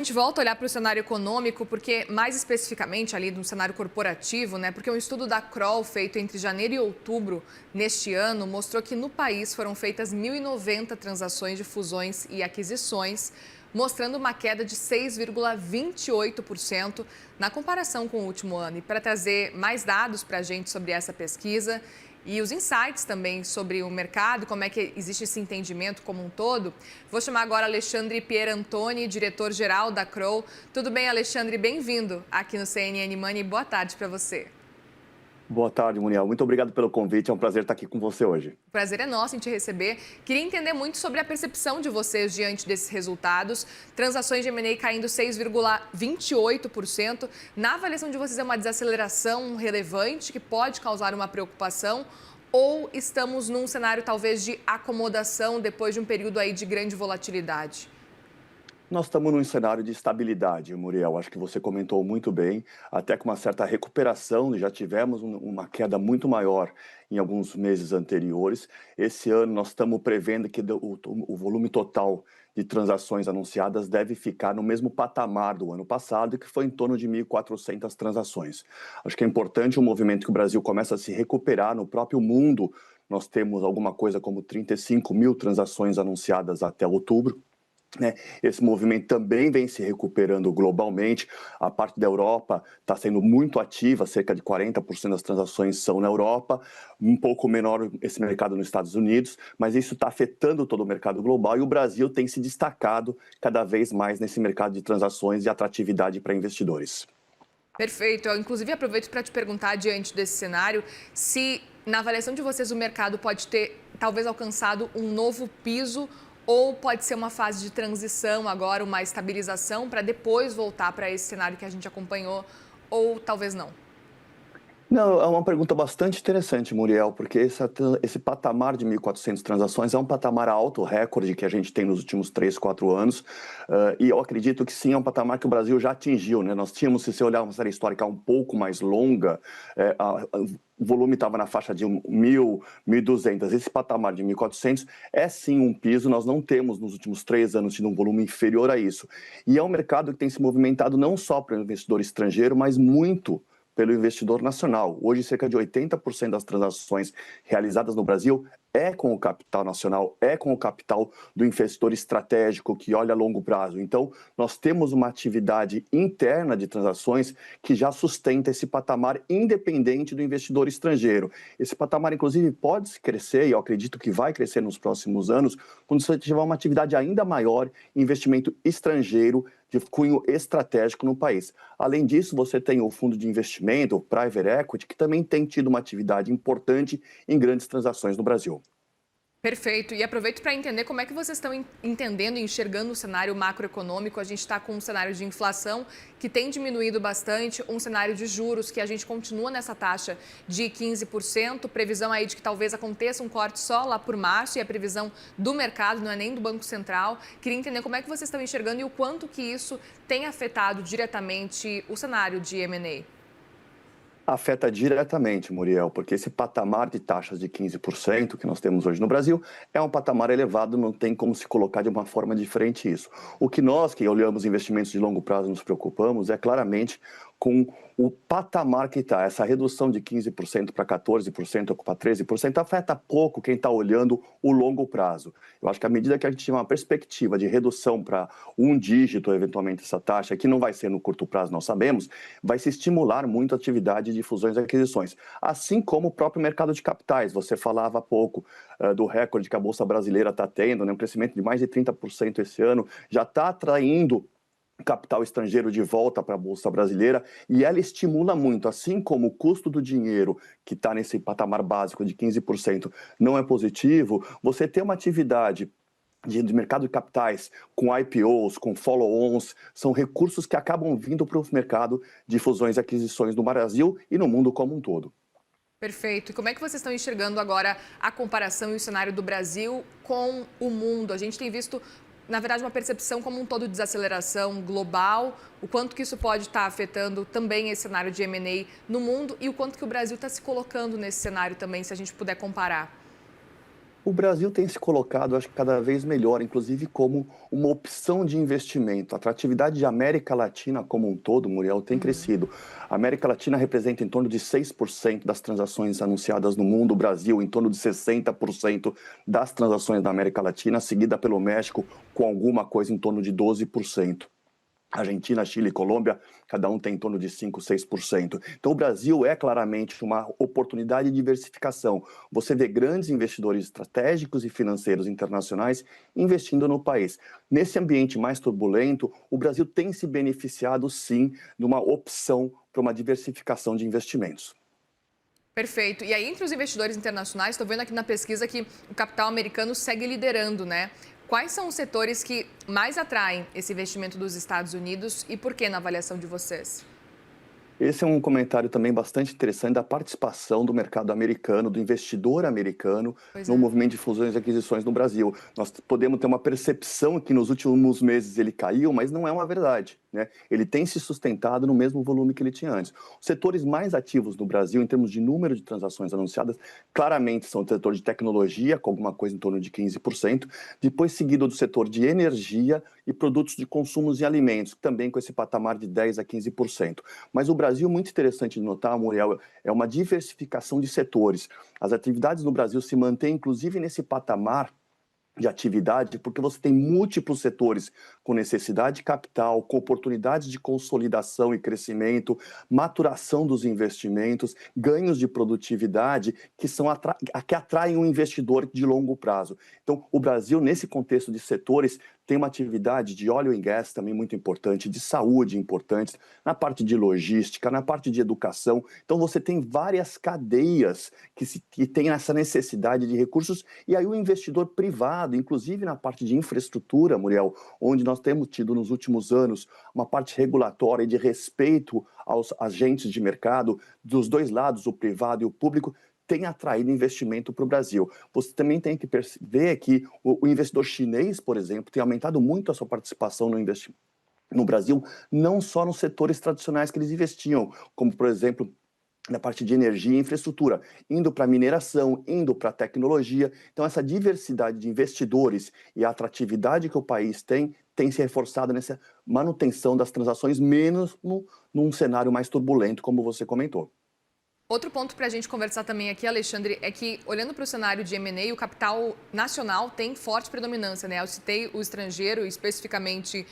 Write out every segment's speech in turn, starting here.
A gente volta a olhar para o cenário econômico, porque mais especificamente ali no cenário corporativo, né? Porque um estudo da Kroll feito entre janeiro e outubro neste ano mostrou que no país foram feitas 1.090 transações de fusões e aquisições, mostrando uma queda de 6,28% na comparação com o último ano. E para trazer mais dados para a gente sobre essa pesquisa e os insights também sobre o mercado, como é que existe esse entendimento como um todo, vou chamar agora Alexandre Pierantoni, diretor-geral da Kroll. Tudo bem, Alexandre? Bem-vindo aqui no CNN Money. Boa tarde para você. Boa tarde, Muniel. Muito obrigado pelo convite. É um prazer estar aqui com você hoje. O prazer é nosso em te receber. Queria entender muito sobre a percepção de vocês diante desses resultados. Transações de M&A caindo 6,28%. Na avaliação de vocês, é uma desaceleração relevante que pode causar uma preocupação? Ou estamos num cenário talvez de acomodação depois de um período aí de grande volatilidade? Nós estamos num cenário de estabilidade, Muriel. Acho que você comentou muito bem, até com uma certa recuperação. Já tivemos uma queda muito maior em alguns meses anteriores. Esse ano nós estamos prevendo que o volume total de transações anunciadas deve ficar no mesmo patamar do ano passado, que foi em torno de 1.400 transações. Acho que é importante o movimento que o Brasil começa a se recuperar no próprio mundo. Nós temos alguma coisa como 35 mil transações anunciadas até outubro. Esse movimento também vem se recuperando globalmente. A parte da Europa está sendo muito ativa, cerca de 40% das transações são na Europa, um pouco menor esse mercado nos Estados Unidos, mas isso está afetando todo o mercado global e o Brasil tem se destacado cada vez mais nesse mercado de transações e atratividade para investidores. Perfeito. Eu, inclusive, aproveito para te perguntar, diante desse cenário, se na avaliação de vocês o mercado pode ter talvez alcançado um novo piso ou pode ser uma fase de transição agora, uma estabilização para depois voltar para esse cenário que a gente acompanhou, ou talvez não? Não, é uma pergunta bastante interessante, Muriel, porque esse patamar de 1.400 transações é um patamar alto, recorde que a gente tem nos últimos 3, 4 anos, e eu acredito que sim, é um patamar que o Brasil já atingiu, né? Nós tínhamos, se você olhar uma série histórica um pouco mais longa, o volume estava na faixa de 1.000, 1.200. Esse patamar de 1.400 é sim um piso, nós não temos nos últimos 3 anos tido um volume inferior a isso. E é um mercado que tem se movimentado não só para o investidor estrangeiro, mas muito pelo investidor nacional. Hoje, cerca de 80% das transações realizadas no Brasil é com o capital nacional, é com o capital do investidor estratégico que olha a longo prazo. Então, nós temos uma atividade interna de transações que já sustenta esse patamar independente do investidor estrangeiro. Esse patamar, inclusive, pode crescer, e eu acredito que vai crescer nos próximos anos, quando você tiver uma atividade ainda maior em investimento estrangeiro de cunho estratégico no país. Além disso, você tem o fundo de investimento, o Private Equity, que também tem tido uma atividade importante em grandes transações no Brasil. Perfeito. E aproveito para entender como é que vocês estão entendendo e enxergando o cenário macroeconômico. A gente está com um cenário de inflação que tem diminuído bastante, um cenário de juros que a gente continua nessa taxa de 15%, previsão aí de que talvez aconteça um corte só lá por março e a previsão do mercado, não é nem do Banco Central. Queria entender como é que vocês estão enxergando e o quanto que isso tem afetado diretamente o cenário de M&A. Afeta diretamente, Muriel, porque esse patamar de taxas de 15% que nós temos hoje no Brasil é um patamar elevado, não tem como se colocar de uma forma diferente isso. O que nós, que olhamos investimentos de longo prazo, nos preocupamos é claramente com o patamar que está. Essa redução de 15% para 14% ou para 13% afeta pouco quem está olhando o longo prazo. Eu acho que à medida que a gente tiver uma perspectiva de redução para um dígito, eventualmente, essa taxa, que não vai ser no curto prazo, nós sabemos, vai se estimular muito a atividade de fusões e aquisições. Assim como o próprio mercado de capitais. Você falava há pouco do recorde que a Bolsa Brasileira está tendo, né, um crescimento de mais de 30% esse ano, já está atraindo capital estrangeiro de volta para a Bolsa Brasileira e ela estimula muito, assim como o custo do dinheiro que está nesse patamar básico de 15% não é positivo, você ter uma atividade de mercado de capitais com IPOs, com follow-ons, são recursos que acabam vindo para o mercado de fusões e aquisições no Brasil e no mundo como um todo. Perfeito. E como é que vocês estão enxergando agora a comparação e o cenário do Brasil com o mundo? A gente tem visto, na verdade, uma percepção como um todo de desaceleração global, o quanto que isso pode estar afetando também esse cenário de M&A no mundo e o quanto que o Brasil está se colocando nesse cenário também, se a gente puder comparar. O Brasil tem se colocado, acho que cada vez melhor, inclusive como uma opção de investimento. A atratividade de América Latina como um todo, Muriel, tem crescido. A América Latina representa em torno de 6% das transações anunciadas no mundo, o Brasil em torno de 60% das transações da América Latina, seguida pelo México com alguma coisa em torno de 12%. Argentina, Chile e Colômbia, cada um tem em torno de 5, 6%. Então, o Brasil é claramente uma oportunidade de diversificação. Você vê grandes investidores estratégicos e financeiros internacionais investindo no país. Nesse ambiente mais turbulento, o Brasil tem se beneficiado, sim, de uma opção para uma diversificação de investimentos. Perfeito. E aí, entre os investidores internacionais, estou vendo aqui na pesquisa que o capital americano segue liderando, né? Quais são os setores que mais atraem esse investimento dos Estados Unidos e por que na avaliação de vocês? Esse é um comentário também bastante interessante da participação do mercado americano, do investidor americano Pois no é. movimento de fusões e aquisições no Brasil. Nós podemos ter uma percepção que nos últimos meses ele caiu, mas não é uma verdade, né? Ele tem se sustentado no mesmo volume que ele tinha antes. Os setores mais ativos no Brasil, em termos de número de transações anunciadas, claramente são o setor de tecnologia, com alguma coisa em torno de 15%, depois seguido do setor de energia e produtos de consumos e alimentos, também com esse patamar de 10% a 15%. Mas o Brasil, muito interessante de notar, Muriel, é uma diversificação de setores. As atividades no Brasil se mantêm, inclusive, nesse patamar de atividade, porque você tem múltiplos setores com necessidade de capital, com oportunidades de consolidação e crescimento, maturação dos investimentos, ganhos de produtividade que atraem um investidor de longo prazo. Então, o Brasil, nesse contexto de setores, tem uma atividade de oil and gas também muito importante, de saúde importantes, na parte de logística, na parte de educação. Então, você tem várias cadeias que têm essa necessidade de recursos, e aí o investidor privado, inclusive na parte de infraestrutura, Muriel, onde nós temos tido nos últimos anos uma parte regulatória de respeito aos agentes de mercado, dos dois lados, o privado e o público, tem atraído investimento para o Brasil. Você também tem que ver que o investidor chinês, por exemplo, tem aumentado muito a sua participação no investimento no Brasil, não só nos setores tradicionais que eles investiam, como, por exemplo, na parte de energia e infraestrutura, indo para mineração, indo para tecnologia. Então, essa diversidade de investidores e a atratividade que o país tem se reforçado nessa manutenção das transações, menos num cenário mais turbulento, como você comentou. Outro ponto para a gente conversar também aqui, Alexandre, é que olhando para o cenário de M&A, o capital nacional tem forte predominância, né? Eu citei o estrangeiro, especificamente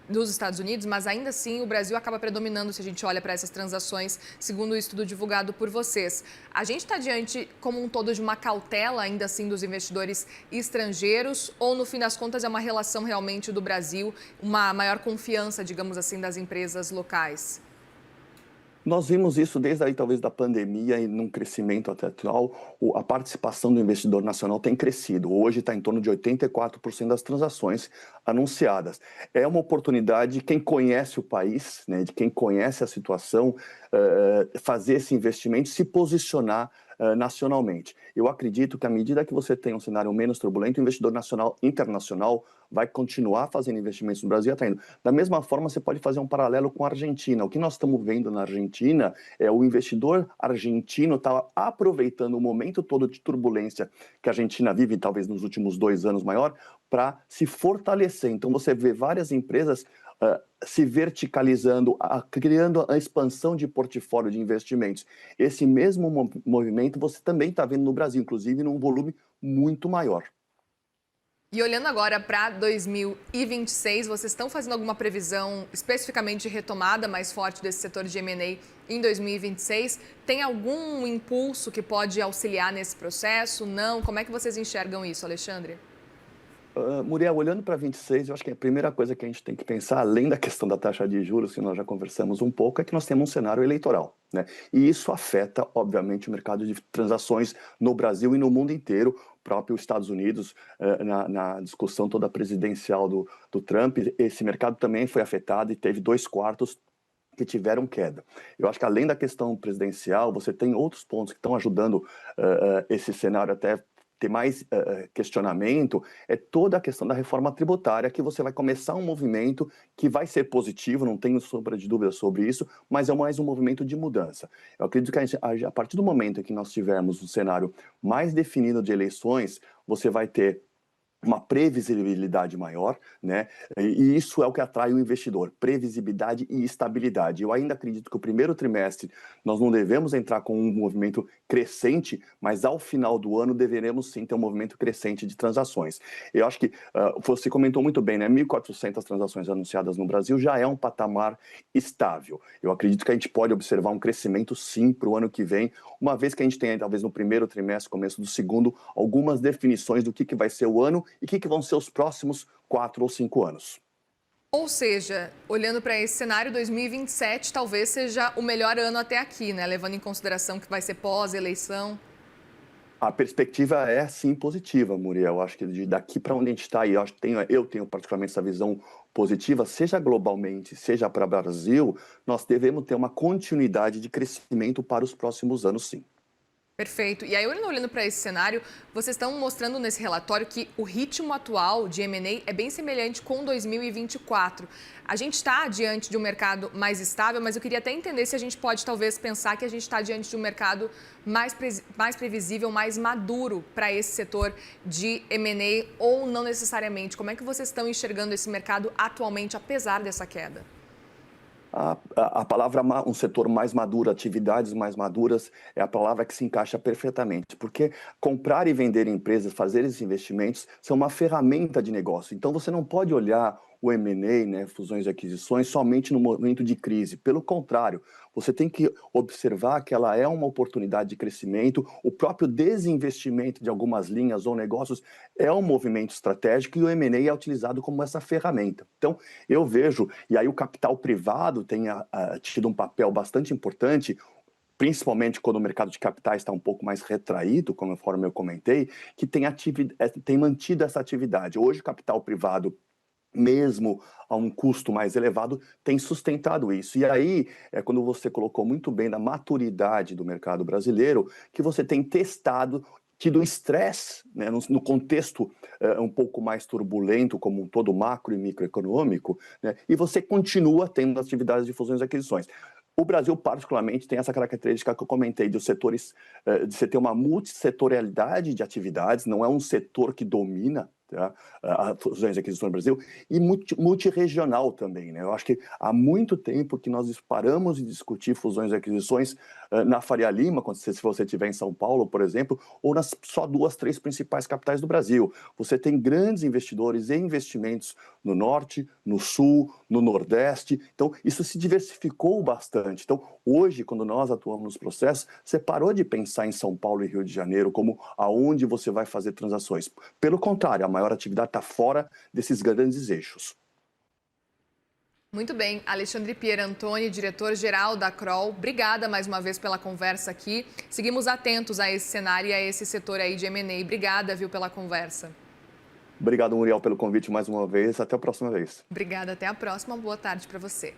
dos Estados Unidos, mas ainda assim o Brasil acaba predominando se a gente olha para essas transações, segundo o estudo divulgado por vocês. A gente está diante, como um todo, de uma cautela ainda assim dos investidores estrangeiros ou, no fim das contas, é uma relação realmente do Brasil, uma maior confiança, digamos assim, das empresas locais? Nós vimos isso desde aí, talvez, da pandemia e num crescimento até atual, a participação do investidor nacional tem crescido. Hoje está em torno de 84% das transações anunciadas. É uma oportunidade de quem conhece o país, né, de quem conhece a situação, fazer esse investimento, se posicionar nacionalmente. Eu acredito que à medida que você tem um cenário menos turbulento, o investidor nacional, internacional vai continuar fazendo investimentos no Brasil e atraindo. Da mesma forma, você pode fazer um paralelo com a Argentina. O que nós estamos vendo na Argentina é o investidor argentino está aproveitando o momento todo de turbulência que a Argentina vive, talvez nos últimos 2 anos maior, para se fortalecer. Então, você vê várias empresas se verticalizando, criando a expansão de portfólio de investimentos. Esse mesmo movimento você também está vendo no Brasil, inclusive num volume muito maior. E olhando agora para 2026, vocês estão fazendo alguma previsão especificamente de retomada mais forte desse setor de M&A em 2026? Tem algum impulso que pode auxiliar nesse processo? Não? Como é que vocês enxergam isso, Alexandre? Muriel, olhando para 26, eu acho que a primeira coisa que a gente tem que pensar, além da questão da taxa de juros, que nós já conversamos um pouco, é que nós temos um cenário eleitoral, né? E isso afeta, obviamente, o mercado de transações no Brasil e no mundo inteiro. O próprio Estados Unidos, na discussão toda presidencial do Trump, esse mercado também foi afetado e teve 2/4 que tiveram queda. Eu acho que além da questão presidencial, você tem outros pontos que estão ajudando esse cenário até ter mais questionamento é toda a questão da reforma tributária, que você vai começar um movimento que vai ser positivo, não tenho sombra de dúvida sobre isso, mas é mais um movimento de mudança. Eu acredito que a partir do momento em que nós tivermos um cenário mais definido de eleições, você vai ter uma previsibilidade maior, né? E isso é o que atrai o investidor, previsibilidade e estabilidade. Eu ainda acredito que o primeiro trimestre nós não devemos entrar com um movimento crescente, mas ao final do ano deveremos sim ter um movimento crescente de transações. Eu acho que você comentou muito bem, né? 1.400 transações anunciadas no Brasil já é um patamar estável. Eu acredito que a gente pode observar um crescimento sim para o ano que vem, uma vez que a gente tenha talvez no primeiro trimestre, começo do segundo, algumas definições do que vai ser o ano e o que vão ser os próximos 4 ou 5 anos. Ou seja, olhando para esse cenário, 2027 talvez seja o melhor ano até aqui, né? Levando em consideração que vai ser pós-eleição. A perspectiva é sim positiva, Muriel. Acho que daqui para onde a gente está, e eu tenho particularmente essa visão positiva, seja globalmente, seja para o Brasil, nós devemos ter uma continuidade de crescimento para os próximos anos, sim. Perfeito. E aí, olhando para esse cenário, vocês estão mostrando nesse relatório que o ritmo atual de M&A é bem semelhante com 2024. A gente está diante de um mercado mais estável, mas eu queria até entender se a gente pode talvez pensar que a gente está diante de um mercado mais previsível, mais maduro para esse setor de M&A ou não necessariamente. Como é que vocês estão enxergando esse mercado atualmente, apesar dessa queda? A palavra um setor mais maduro, atividades mais maduras, é a palavra que se encaixa perfeitamente, porque comprar e vender empresas, fazer esses investimentos, são uma ferramenta de negócio. Então, você não pode olhar o M&A, né, fusões e aquisições, somente no momento de crise. Pelo contrário, você tem que observar que ela é uma oportunidade de crescimento, o próprio desinvestimento de algumas linhas ou negócios é um movimento estratégico e o M&A é utilizado como essa ferramenta. Então, eu vejo, e aí o capital privado tem tido um papel bastante importante, principalmente quando o mercado de capitais está um pouco mais retraído, conforme eu comentei, que tem mantido essa atividade. Hoje, o capital privado, mesmo a um custo mais elevado, tem sustentado isso. E aí, quando você colocou muito bem da maturidade do mercado brasileiro, que você tem tido estresse, né, no contexto um pouco mais turbulento, como um todo macro e microeconômico, né, e você continua tendo atividades de fusões e aquisições. O Brasil, particularmente, tem essa característica que eu comentei, dos setores, de você ter uma multissetorialidade de atividades, não é um setor que domina, tá, a fusões e aquisições no Brasil, e multirregional também, né? Eu acho que há muito tempo que nós paramos de discutir fusões e aquisições na Faria Lima, se você estiver em São Paulo, por exemplo, ou nas só 2, 3 principais capitais do Brasil. Você tem grandes investidores e investimentos no Norte, no Sul, no Nordeste. Então, isso se diversificou bastante. Então, hoje, quando nós atuamos nos processos, você parou de pensar em São Paulo e Rio de Janeiro como aonde você vai fazer transações. Pelo contrário, a maior atividade está fora desses grandes eixos. Muito bem. Alexandre Pierantoni, diretor-geral da Kroll, obrigada mais uma vez pela conversa aqui. Seguimos atentos a esse cenário e a esse setor aí de M&A. Obrigada, viu, pela conversa. Obrigado, Muriel, pelo convite mais uma vez. Até a próxima vez. Obrigada, até a próxima. Boa tarde para você.